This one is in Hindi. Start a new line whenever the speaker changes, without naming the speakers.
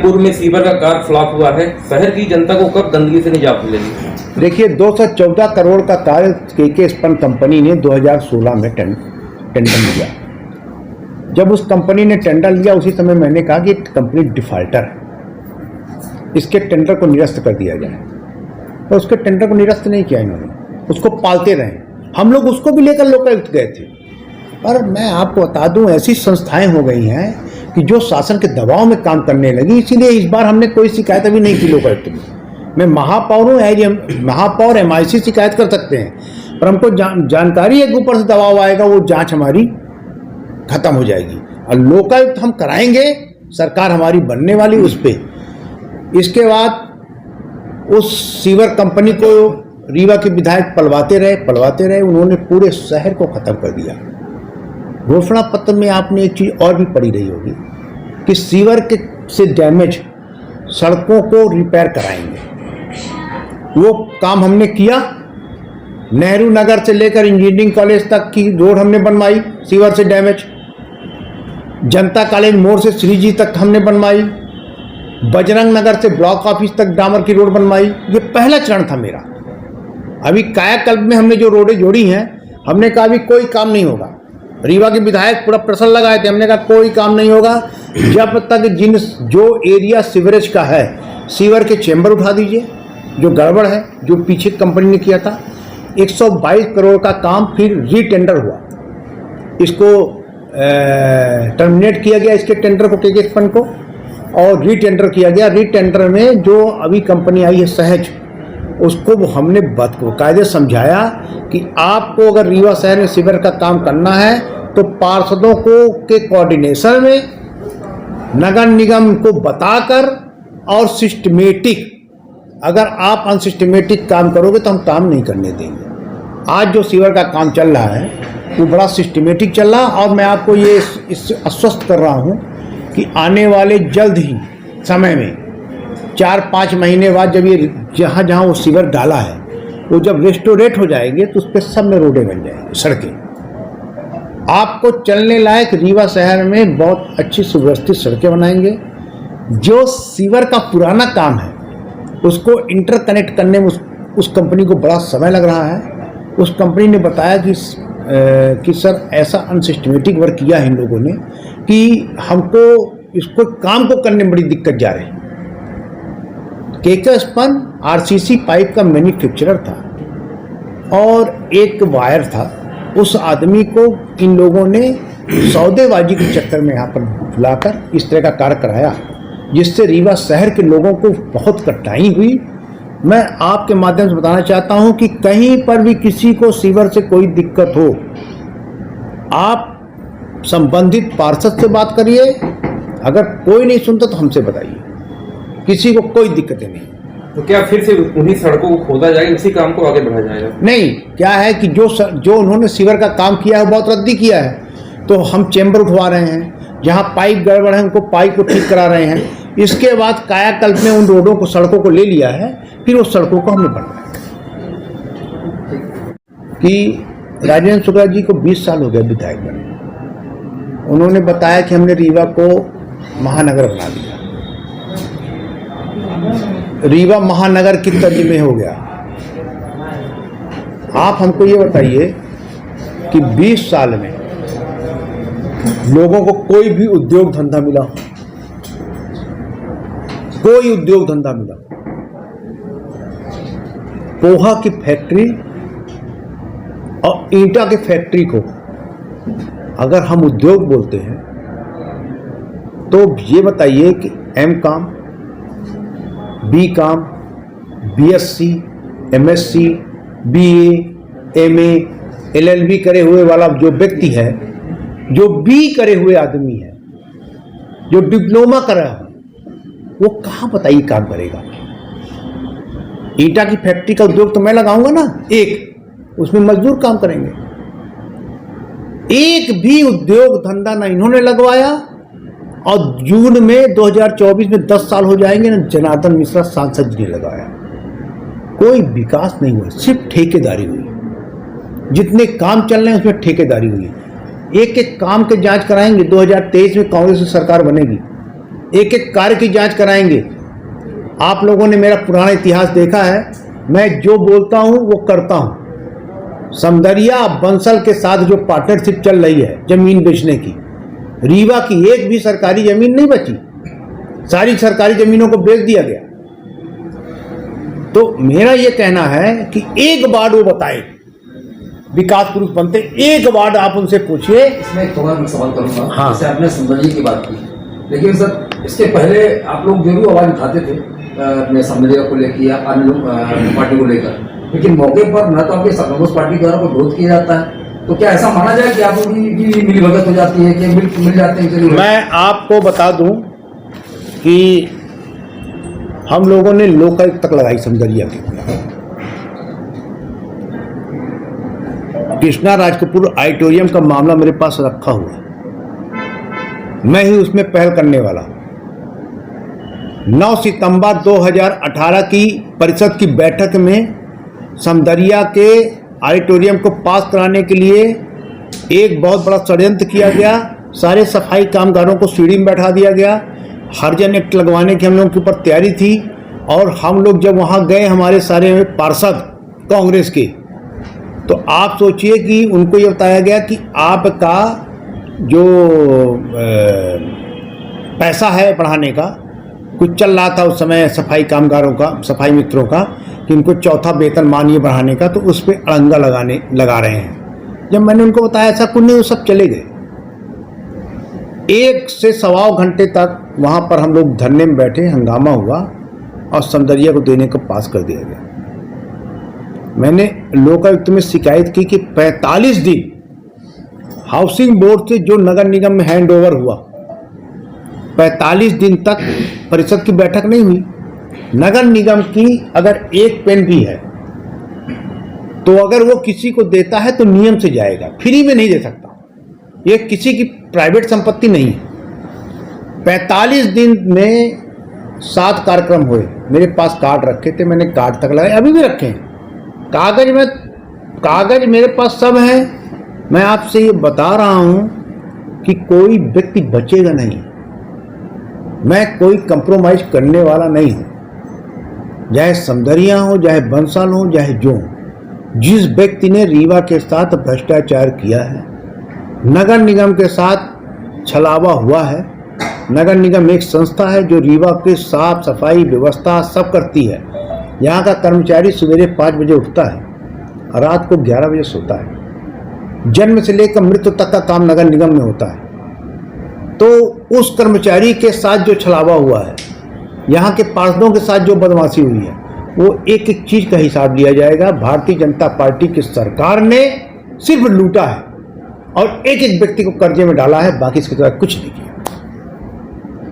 चैनपुर में सीवर का कार्य फ्लॉप हुआ है, शहर की जनता को कब गंदगी से निजात मिलेगी?
देखिए, 214 करोड़ का कार्य के स्पन कंपनी ने 2016 में टेंडर लिया। जब उस कंपनी ने टेंडर लिया उसी समय मैंने कहा कि कंपनी डिफॉल्टर है, इसके टेंडर को निरस्त कर दिया जाए। तो उसके टेंडर को निरस्त नहीं किया इन्होंने, उसको पालते रहे। हम लोग उसको भी लेकर लोकायुक्त गए थे। और मैं आपको बता दूं, ऐसी संस्थाएं हो गई हैं कि जो शासन के दबाव में काम करने लगी, इसीलिए इस बार हमने कोई शिकायत अभी नहीं की लोकायुक्त में। मैं महापौर हूँ, महापौर MIC शिकायत कर सकते हैं, पर हमको जानकारी है कि ऊपर से दबाव आएगा, वो जांच हमारी खत्म हो जाएगी और लोकायुक्त हम कराएंगे। सरकार हमारी बनने वाली उस पर। इसके बाद उस सीवर कंपनी को रीवा के विधायक पलवाते रहे। उन्होंने पूरे शहर को खत्म कर दिया। घोषणा पत्र में आपने एक चीज और भी पढ़ी रही होगी कि सीवर के से डैमेज सड़कों को रिपेयर कराएंगे। वो काम हमने किया। नेहरू नगर से लेकर इंजीनियरिंग कॉलेज तक की रोड हमने बनवाई सीवर से डैमेज। जनता कॉलेज मोड़ से श्रीजी तक हमने बनवाई। बजरंग नगर से ब्लॉक ऑफिस तक डामर की रोड बनवाई। ये पहला चरण था मेरा। अभी कायाकल्प में हमने जो रोडें जोड़ी हैं, हमने कहा अभी कोई काम नहीं होगा। रीवा के विधायक पूरा प्रश्न लगाए थे, हमने कहा कोई काम नहीं होगा जब तक जो एरिया सीवरेज का है, सीवर के चैम्बर उठा दीजिए। जो गड़बड़ है, जो पीछे कंपनी ने किया था, 122 करोड़ का काम फिर रीटेंडर हुआ। इसको टर्मिनेट किया गया, इसके टेंडर को के स्पन को, और रीटेंडर किया गया। रीटेंडर में जो अभी कंपनी आई है सहज, उसको हमने बाकायदे समझाया कि आपको अगर रीवा शहर में सीवर का काम करना है तो पार्षदों को के कोऑर्डिनेशन में नगर निगम को बताकर और सिस्टमेटिक, अगर आप अनसिस्टमेटिक काम करोगे तो हम काम नहीं करने देंगे। आज जो सीवर का काम चल रहा है वो बड़ा सिस्टमेटिक चल रहा है और मैं आपको ये इससे आश्वस्त कर रहा हूँ कि आने वाले जल्द ही समय में 4-5 महीने बाद जब ये जहाँ जहाँ वो सीवर डाला है वो जब रेस्टोरेट हो जाएंगे तो उस पर सब में रोडें बन जाएंगी, सड़कें। आपको चलने लायक रीवा शहर में बहुत अच्छी सुव्यवस्थित सड़कें बनाएंगे। जो सीवर का पुराना काम है उसको इंटरकनेक्ट करने में उस कंपनी को बड़ा समय लग रहा है। उस कंपनी ने बताया कि सर ऐसा अनसिस्टमेटिक वर्क किया है इन लोगों ने कि हमको इसको काम को करने में बड़ी दिक्कत जा रही है। के स्पन RCC पाइप का मैन्युफैक्चरर था और एक वायर था। उस आदमी को इन लोगों ने सौदेबाजी के चक्कर में यहाँ पर बुलाकर इस तरह का कार्य कराया, जिससे रीवा शहर के लोगों को बहुत कठिनाई हुई। मैं आपके माध्यम से बताना चाहता हूँ कि कहीं पर भी किसी को सीवर से कोई दिक्कत हो, आप संबंधित पार्षद से बात करिए। अगर कोई नहीं सुनता तो हमसे बताइए, किसी को कोई दिक्कतें नहीं।
तो क्या फिर से उन्हीं सड़कों को खोदा जाएगा, उसी काम को आगे बढ़ाया जाएगा?
नहीं, क्या है कि जो उन्होंने सीवर का काम किया है बहुत रद्दी किया है, तो हम चैम्बर उठवा रहे हैं। जहाँ पाइप गड़बड़ है उनको पाइप को ठीक करा रहे हैं। इसके बाद कायाकल्प में उन रोडों को, सड़कों को ले लिया है, फिर उस सड़कों को हमने बनवाया। कि राजेंद्र शुक्ला जी को 20 साल हो गए विधायक बने। उन्होंने बताया कि हमने रीवा को महानगर बना दिया। रीवा महानगर की तर्ज में हो गया। आप हमको ये बताइए कि 20 साल में लोगों को कोई भी उद्योग धंधा मिला? कोई उद्योग धंधा मिला? पोहा की फैक्ट्री और ईंटा की फैक्ट्री को अगर हम उद्योग बोलते हैं तो ये बताइए कि M.Com, B.Com, BSc, MSc, BA, MA, LLB करे हुए वाला जो व्यक्ति है, जो B करे हुए आदमी है, जो डिप्लोमा कर रहा है, वो कहाँ बताइए काम करेगा? ईंटा की फैक्ट्री का उद्योग तो मैं लगाऊंगा ना, उसमें मजदूर काम करेंगे। एक भी उद्योग धंधा ना इन्होंने लगवाया। और जून में 2024 में 10 साल हो जाएंगे ना, जनार्दन मिश्रा सांसद जी ने लगाया। कोई विकास नहीं हुआ, सिर्फ ठेकेदारी हुई। जितने काम चल रहे हैं उसमें ठेकेदारी हुई। एक एक काम के जांच कराएंगे। 2023 में कांग्रेस की सरकार बनेगी, एक एक कार्य की जांच कराएंगे। आप लोगों ने मेरा पुराना इतिहास देखा है, मैं जो बोलता हूं वो करता हूं। समदरिया बंसल के साथ जो पार्टनरशिप चल रही है जमीन बेचने की, रीवा की एक भी सरकारी जमीन नहीं बची, सारी सरकारी जमीनों को बेच दिया गया। तो मेरा ये कहना है कि एक वार्ड वो बताए, विकास पुरुष बनते, एक वार्ड आप उनसे पूछिए।
इसमें एक थोड़ा मैं सवाल करूंगा।
हाँ।
जैसे आपने सौंदर्य की बात की, लेकिन सर इसके पहले आप लोग जरूर आवाज उठाते थे अपने सौंदर्य को लेकर या अन्य पार्टी को लेकर, लेकिन मौके पर न तो आपके कांग्रेस पार्टी द्वारा कोई विरोध किया जाता है, तो क्या ऐसा माना जाए कि आप लोगों की मिली भगत हो जाती है कि मिल जाते हैं? चलिए
मैं आपको बता दूं कि हम लोगों ने लोकायुक्त तक लगाई समदरिया के कृष्णा राजकपूर ऑडिटोरियम का मामला मेरे पास रखा हुआ है, मैं ही उसमें पहल करने वाला। 9 सितंबर 2018 की परिषद की बैठक में समदरिया के ऑडिटोरियम को पास कराने के लिए एक बहुत बड़ा षड्यंत्र किया गया। सारे सफाई कामगारों को सीढ़ी में बैठा दिया गया। हरिजन एक्ट लगवाने की हम लोगों के ऊपर तैयारी थी, और हम लोग जब वहाँ गए, हमारे सारे पार्षद कांग्रेस के, तो आप सोचिए कि उनको ये बताया गया कि आपका जो पैसा है बढ़ाने का, कुछ चल रहा था उस समय सफाई कामगारों का, सफाई मित्रों का, कि उनको चौथा वेतनमान ये बढ़ाने का, तो उस पर अड़ंगा लगा रहे हैं। जब मैंने उनको बताया ऐसा कुछ नहीं, वो सब चले गए। 1 से सवा घंटे तक वहाँ पर हम लोग धरने में बैठे, हंगामा हुआ और समदरिया को देने को पास कर दिया गया। मैंने लोकायुक्त में शिकायत की कि 45 दिन हाउसिंग बोर्ड से जो नगर निगम में हैंड ओवर हुआ, 45 दिन तक परिषद की बैठक नहीं हुई। नगर निगम की अगर एक पेन भी है तो अगर वो किसी को देता है तो नियम से जाएगा, फ्री में नहीं दे सकता। ये किसी की प्राइवेट संपत्ति नहीं है। 45 दिन में 7 कार्यक्रम हुए। मेरे पास कार्ड रखे थे, मैंने कार्ड तक लगाए, अभी भी रखे हैं। कागज मेरे पास सब है। मैं आपसे ये बता रहा हूं कि कोई व्यक्ति बचेगा नहीं। मैं कोई कंप्रोमाइज करने वाला नहीं हूं, चाहे समदरिया हो, चाहे बंसल हो, चाहे जो हो। जिस व्यक्ति ने रीवा के साथ भ्रष्टाचार किया है, नगर निगम के साथ छलावा हुआ है। नगर निगम एक संस्था है जो रीवा के साफ सफाई व्यवस्था सब करती है। यहाँ का कर्मचारी सवेरे 5 बजे उठता है और रात को 11 बजे सोता है। जन्म से लेकर मृत्यु तक का काम नगर निगम में होता है। तो उस कर्मचारी के साथ जो छलावा हुआ है, यहाँ के पार्षदों के साथ जो बदमाशी हुई है, वो एक एक चीज का हिसाब लिया जाएगा। भारतीय जनता पार्टी की सरकार ने सिर्फ लूटा है और एक एक व्यक्ति को कर्जे में डाला है, बाकी इसके तरह कुछ नहीं किया।